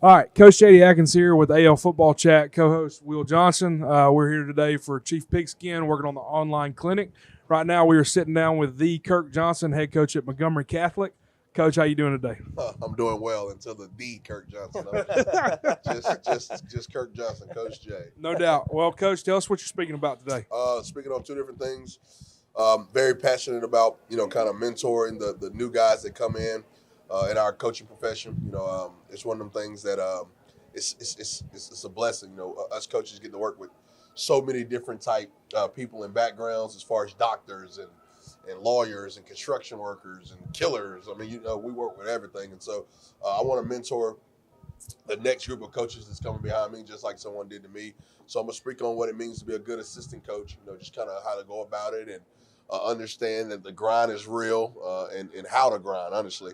All right, Coach Shady Atkins here with AL Football Chat, co-host Will Johnson. We're here today for Chief Pigskin, working on the online clinic. Right now, we are sitting down with the Kirk Johnson, head coach at Montgomery Catholic. Coach, how you doing today? I'm doing well until the Kirk Johnson. Just Kirk Johnson, Coach J. No doubt. Well, Coach, tell us what you're speaking about today. Speaking on two different things. Very passionate about kind of mentoring the new guys that come in our coaching profession. It's one of them things that it's a blessing. Us coaches get to work with so many different type people and backgrounds, as far as doctors and lawyers and construction workers and killers. I mean, we work with everything, and so I want to mentor the next group of coaches that's coming behind me, just like someone did to me. So I'm gonna speak on what it means to be a good assistant coach. Just kind of how to go about it and understand that the grind is real and how to grind, honestly.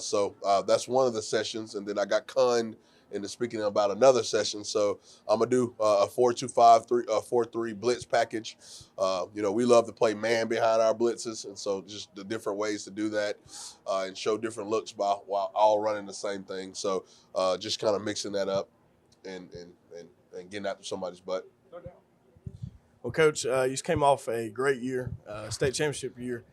So that's one of the sessions, and then I got conned into speaking about another session. So I'm gonna do a 4-2-5 4-3 blitz package. We love to play man behind our blitzes, and so just the different ways to do that and show different looks while all running the same thing. So just kind of mixing that up and getting after somebody's butt. No doubt. Well, Coach, you just came off a great year, state championship year.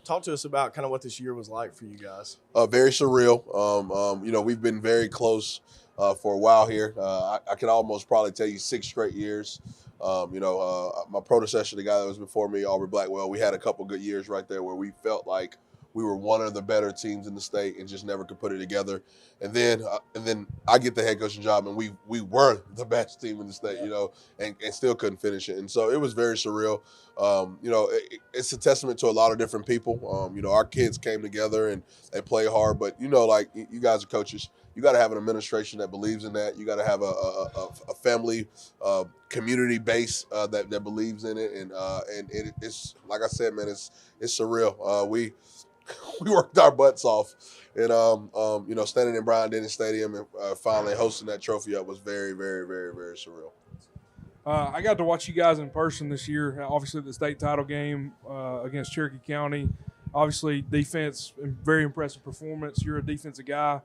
Talk to us about kind of what this year was like for you guys. Very surreal. We've been very close for a while here. I can almost probably tell you 6 straight years. My predecessor, the guy that was before me, Aubrey Blackwell, we had a couple good years right there where we felt like we were one of the better teams in the state and just never could put it together. And then I get the head coaching job, and we were the best team in the state, and still couldn't finish it. And so it was very surreal. It's a testament to a lot of different people. Our kids came together and they play hard, but like you guys are coaches. You got to have an administration that believes in that. You got to have a family community base that believes in it, and it's like I said, man, it's surreal. We worked our butts off, and standing in Bryant Denny Stadium and finally hosting that trophy up was very, very, very, very surreal. I got to watch you guys in person this year. Obviously, the state title game against Cherokee County. Obviously, defense, very impressive performance. You're a defensive guy.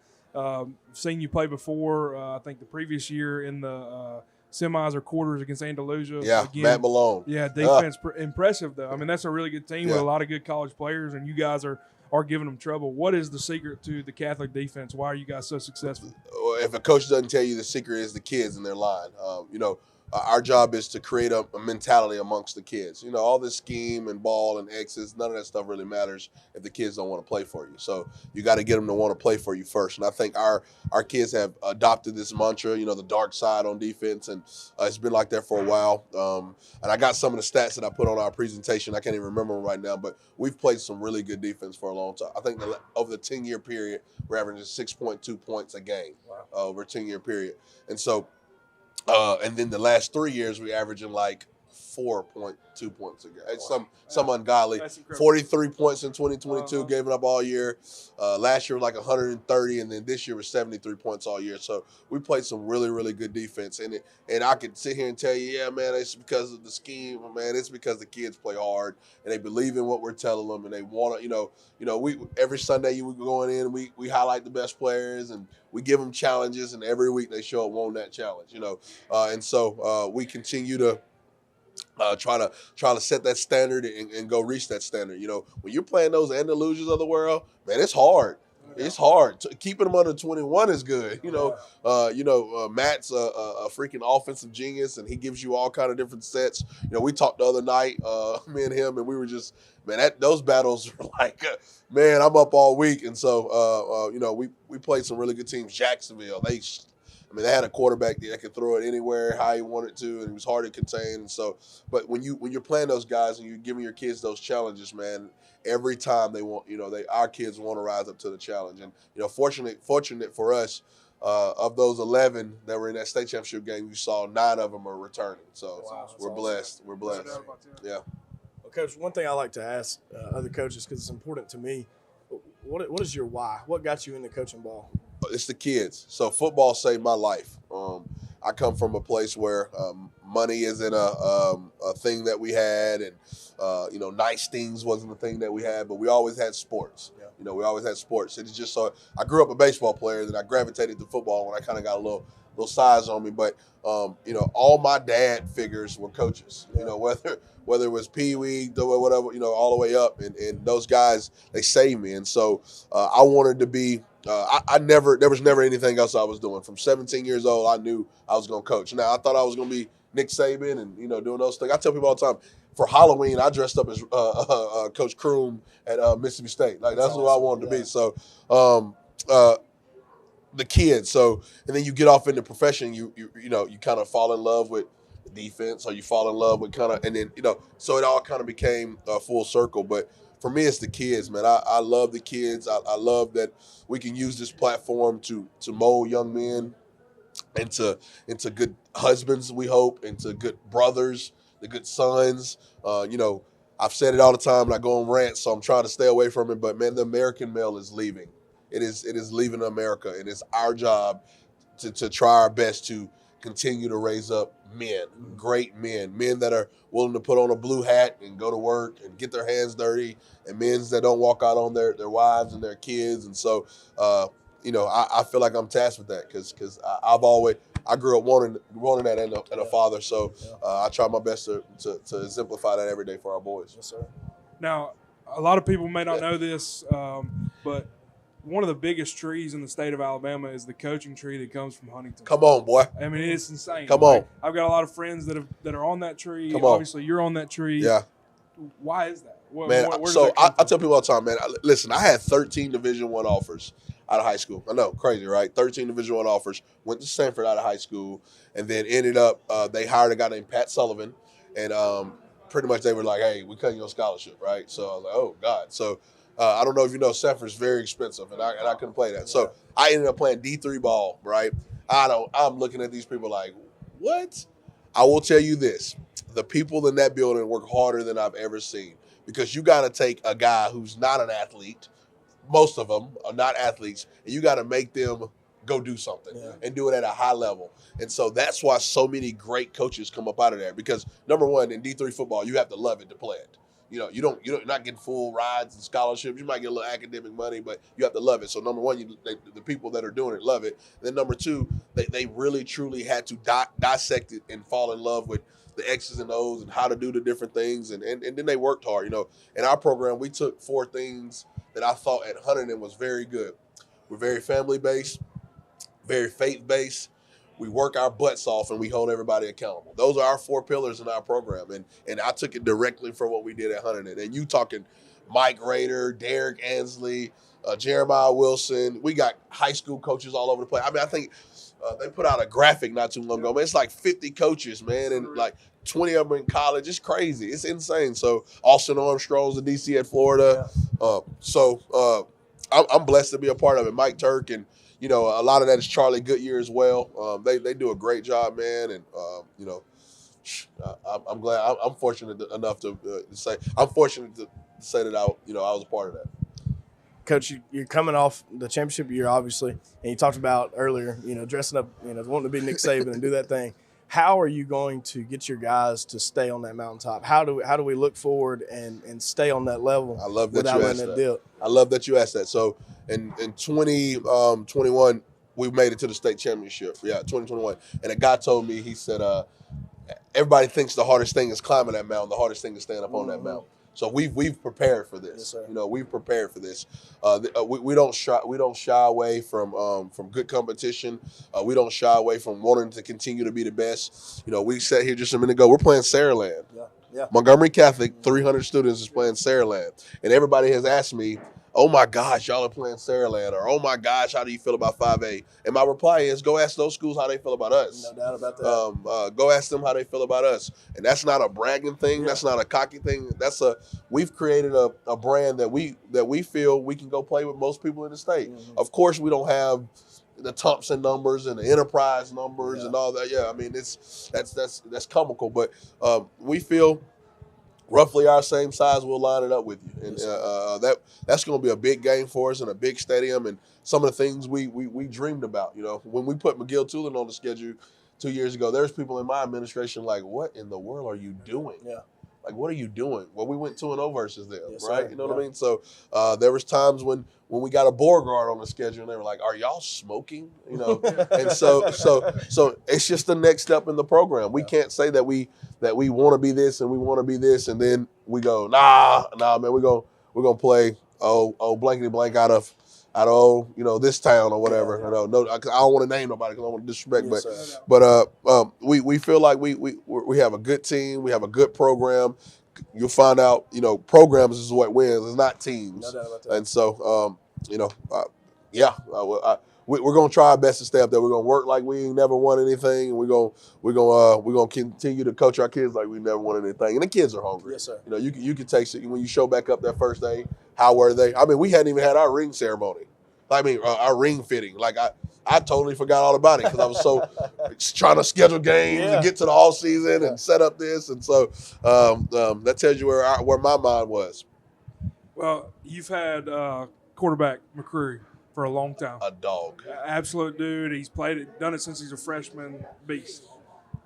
Seen you play before. I think the previous year in the semis or quarters against Andalusia. Yeah, again, Matt Malone. Yeah, defense impressive though. I mean, that's a really good team with a lot of good college players, and you guys are giving them trouble. What is the secret to the Catholic defense? Why are you guys so successful? If a coach doesn't tell you, the secret is the kids in their line. Our job is to create a mentality amongst the kids. All this scheme and ball and X's, none of that stuff really matters if the kids don't want to play for you. So you got to get them to want to play for you first. And I think our kids have adopted this mantra, the dark side on defense, and it's been like that for a while. And I got some of the stats that I put on our presentation. I can't even remember them right now, but we've played some really good defense for a long time. I think over the 10-year period, we're averaging 6.2 points a game over a 10-year period. And so and then the last 3 years, we averaging like 4.2 points a game. It's some ungodly. 43 points in 2022, gave it up all year. Last year was like 130, and then this year was 73 points all year. So we played some really, really good defense. And I could sit here and tell you, yeah, man, it's because of the scheme. Man, it's because the kids play hard, and they believe in what we're telling them, and they want to, we every Sunday we going in, we highlight the best players, and we give them challenges, and every week they show up wanting that challenge, and so we continue to try to set that standard and go reach that standard. When you're playing those Andalusias of the world, man, it's hard. It's hard. Keeping them under 21 is good. Matt's a freaking offensive genius, and he gives you all kind of different sets. We talked the other night, me and him, and we were just, man, those battles were like, man, I'm up all week. And so, we played some really good teams. Jacksonville, they had a quarterback that could throw it anywhere, how he wanted to, and it was hard to contain. And so, but when you're playing those guys and you're giving your kids those challenges, man, every time they want, our kids want to rise up to the challenge. And fortunate for us, of those 11 that were in that state championship game, you saw 9 of them are returning. So we're blessed. We're blessed. Yeah. Well, Coach, one thing I like to ask other coaches, because it's important to me, what is your why? What got you into coaching ball? It's the kids. So football saved my life. I come from a place where money isn't a thing that we had, and nice things wasn't the thing that we had, but we always had sports. Yeah. We always had sports. It's just so I grew up a baseball player, and then I gravitated to football when I kind of got a little size on me. But all my dad figures were coaches. Yeah. Whether it was Pee Wee, whatever, all the way up, and those guys, they saved me, and so I wanted to be. There was never anything else I was doing. From 17 years old, I knew I was going to coach. Now, I thought I was going to be Nick Saban and, doing those things. I tell people all the time, for Halloween, I dressed up as Coach Kroom at Mississippi State. Like, that's who I wanted to be. So, the kids. So, and then you get off in the profession, you kind of fall in love with defense, or you fall in love with and then, so it all kind of became full circle. But for me, it's the kids, man. I love the kids. I love that we can use this platform to mold young men into good husbands, we hope, into good brothers, the good sons. I've said it all the time, and I go on rants, so I'm trying to stay away from it. But, man, the American male is leaving. It is leaving America, and it's our job to try our best to continue to raise up men, great men that are willing to put on a blue hat and go to work and get their hands dirty, and men that don't walk out on their wives and their kids. And so, I feel like I'm tasked with that because I grew up wanting that in a father. So I try my best to exemplify that every day for our boys. Yes, sir. Now, a lot of people may not know this, but one of the biggest trees in the state of Alabama is the coaching tree that comes from Huntington. Come on, boy. I mean, it's insane. Come on. I've got a lot of friends that are on that tree. Come on. Obviously, you're on that tree. Yeah. Why is that? Man, so I tell people all the time, man, listen, I had 13 Division I offers out of high school. I know, crazy, right? 13 Division I offers, went to Stanford out of high school, and then ended up, they hired a guy named Pat Sullivan, and pretty much they were like, hey, we cutting your scholarship, right? So I was like, oh, God. So I don't know if you know, Stanford's very expensive, and I couldn't play that. So I ended up playing D3 ball, right? I'm looking at these people like, what? I will tell you this. The people in that building work harder than I've ever seen, because you got to take a guy who's not an athlete. Most of them are not athletes, and you got to make them go do something and do it at a high level. And so that's why so many great coaches come up out of there, because number one, in D3 football, you have to love it to play it. You're not getting full rides and scholarships. You might get a little academic money, but you have to love it. So number one, the people that are doing it love it. And then number two, they really truly had to dissect it and fall in love with the X's and O's and how to do the different things. And then they worked hard. In our program, we took 4 things that I thought at Huntington was very good. We're very family-based, very faith-based. We work our butts off, and we hold everybody accountable. Those are our 4 pillars in our program, and I took it directly from what we did at Huntington. And you talking Mike Rader, Derek Ansley, Jeremiah Wilson. We got high school coaches all over the place. I mean, I think they put out a graphic not too long ago. Man, it's like 50 coaches, man, and like 20 of them in college. It's crazy. It's insane. So Austin Armstrong's the DC at Florida. I'm blessed to be a part of it. Mike Turk and a lot of that is Charlie Goodyear as well. They do a great job, man, and I'm glad. I'm fortunate enough to say that I was a part of that. Coach, you're coming off the championship year, obviously, and you talked about earlier, dressing up, wanting to be Nick Saban and do that thing. How are you going to get your guys to stay on that mountaintop? How do we look forward and stay on that level? I love that you asked that. I love that you asked that. So in 2021, we made it to the state championship. Yeah, 2021. And a guy told me, he said, everybody thinks the hardest thing is climbing that mountain. The hardest thing is staying up on that mountain. So we've prepared for this. Yes, we've prepared for this. We don't shy away from good competition. We don't shy away from wanting to continue to be the best. We sat here just a minute ago. We're playing Saraland. Yeah. Montgomery Catholic, 300 students is playing Saraland, and everybody has asked me, "Oh my gosh, y'all are playing Saraland," or "Oh my gosh, how do you feel about 5A?" And my reply is, go ask those schools how they feel about us. No doubt about that. Go ask them how they feel about us. And that's not a bragging thing. Yeah. That's not a cocky thing. We've created a brand that we feel we can go play with most people in the state. Mm-hmm. Of course, we don't have the Thompson numbers and the Enterprise numbers and all that. Yeah, I mean, that's comical, but we feel roughly our same size, we'll line it up with you. And that's going to be a big game for us in a big stadium, and some of the things we dreamed about. When we put McGill-Toolen on the schedule, 2 years ago, there's people in my administration like, what in the world are you doing? Yeah. Like, what are you doing? Well, we went 2-0 versus them, Yes, right? sir. You know what I mean? So there was times when we got a Beauregard on the schedule, and they were like, "Are y'all smoking?" You know, and so it's just the next step in the program. We can't say that we want to be this and we want to be this, and then we go, nah, man, we're gonna play blankety blank out of this town or whatever. Yeah. You know, no, I don't want to name nobody because I don't want to disrespect, Yes, but we feel like we have a good team, we have a good program. You'll find out, programs is what wins. It's not teams. No doubt about that. And so, we're gonna try our best to stay up there. We're gonna work like we ain't never won anything, and we're gonna continue to coach our kids like we never won anything. And the kids are hungry. Yes, sir. You can taste it when you show back up that first day. How were they? I mean, we hadn't even had our ring ceremony. Our ring fitting. Like I totally forgot all about it because I was so trying to schedule games and get to the off season and set up this, and so that tells you where my mind was. Well, you've had quarterback McCreary for a long time. A dog. Absolute dude. He's done it since he's a freshman. Beast.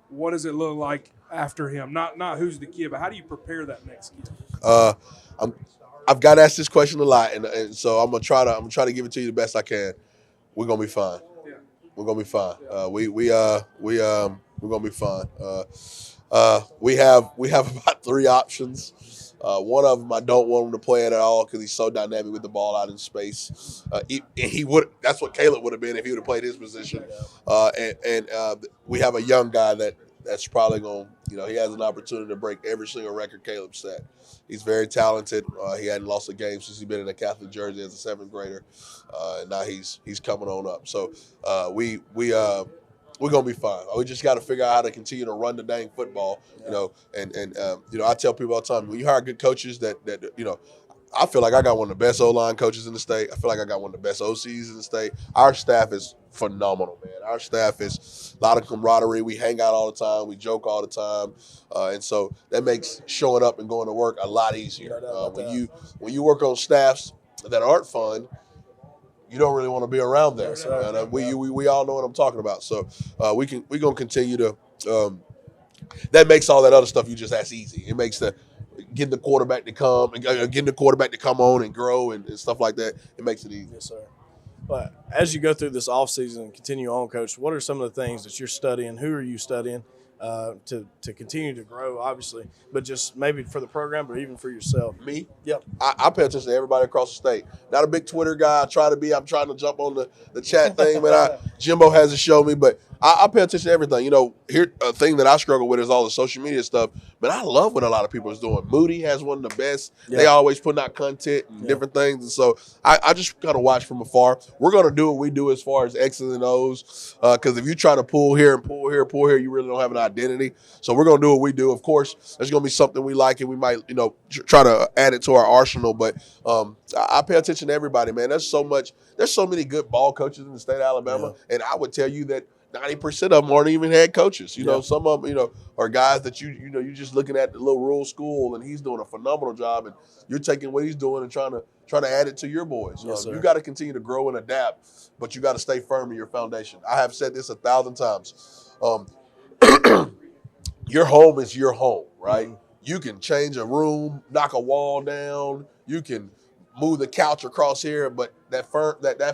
What does it look like after him? Not who's the kid, but how do you prepare that next kid? I've got asked this question a lot, and so I'm gonna try to give it to you the best I can. We're gonna be fine. Yeah. We're gonna be fine. We're gonna be fine. We have about 3 options. One of them I don't want him to play it at all because he's so dynamic with the ball out in space. He would. That's what Caleb would have been if he would have played his position. We have a young guy that's probably going. He has an opportunity to break every single record Caleb set. He's very talented. He hadn't lost a game since he's been in a Catholic jersey as a 7th grader, and now he's coming on up. So we're gonna be fine. We just got to figure out how to continue to run the dang football. I tell people all the time, when you hire good coaches that I feel like I got one of the best O-line coaches in the state. I feel like I got one of the best OCs in the state. Our staff is phenomenal, man. Our staff is a lot of camaraderie. We hang out all the time. We joke all the time. And so that makes showing up and going to work a lot easier. When you work on staffs that aren't fun, you don't really want to be around there. Yes, And we all know what I'm talking about. So we're going to continue to that makes all that other stuff you just asked easy. It makes getting the quarterback to come on and grow and stuff like that. It makes it easy. Yes, sir. But as you go through this offseason and continue on, Coach, what are some of the things that you're studying? Who are you studying to continue to grow, obviously, but just maybe for the program, but even for yourself? Me? Yep. I pay attention to everybody across the state. Not a big Twitter guy. I'm trying to jump on the chat thing, but Jimbo hasn't shown me. But I pay attention to everything. Here a thing that I struggle with is all the social media stuff. But I love what a lot of people is doing. Moody has one of the best. Yeah. They always putting out content and different things. And so I just got to watch from afar. We're going to do what we do as far as X's and O's. Because if you try to pull here and pull here, you really don't have an identity. So we're going to do what we do. Of course, there's going to be something we like and we might, try to add it to our arsenal. But I pay attention to everybody, man. There's so many good ball coaches in the state of Alabama. Yeah. And I would tell you that 90% of them aren't even head coaches. Some of them, are guys that you're just looking at the little rural school, and he's doing a phenomenal job, and you're taking what he's doing and trying to add it to your boys. Yes, you got to continue to grow and adapt, but you got to stay firm in your foundation. I have said this 1,000 times. Your home is your home, right? Mm-hmm. You can change a room, knock a wall down, you can move the couch across here, but that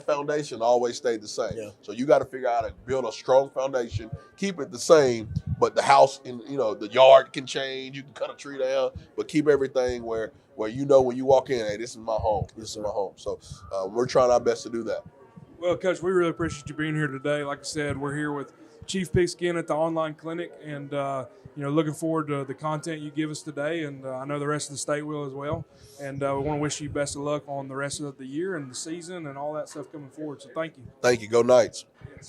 foundation always stayed the same. Yeah. So you got to figure out how to build a strong foundation, keep it the same, but the house and the yard can change. You can cut a tree down, but keep everything where when you walk in, hey, this is my home. This is my home. So we're trying our best to do that. Well, Coach, we really appreciate you being here today. Like I said, we're here with Chief Pigskin at the online clinic, and looking forward to the content you give us today, and I know the rest of the state will as well. And we want to wish you best of luck on the rest of the year and the season and all that stuff coming forward. So thank you. Thank you. Go Knights.